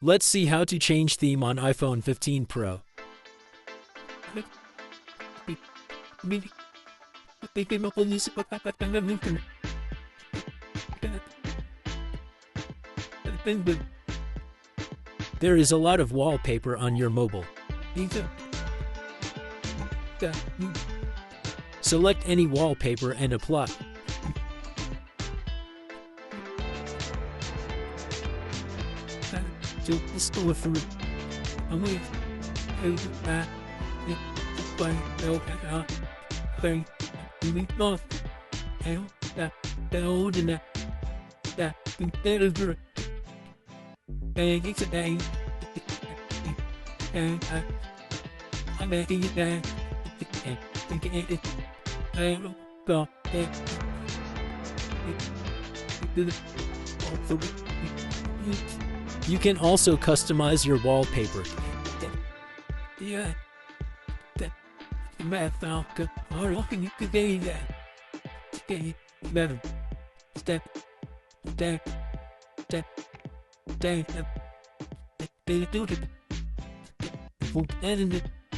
Let's see how to change theme on iPhone 15 Pro. There is a lot of wallpaper on your mobile. Select any wallpaper and apply. You can also customize your wallpaper.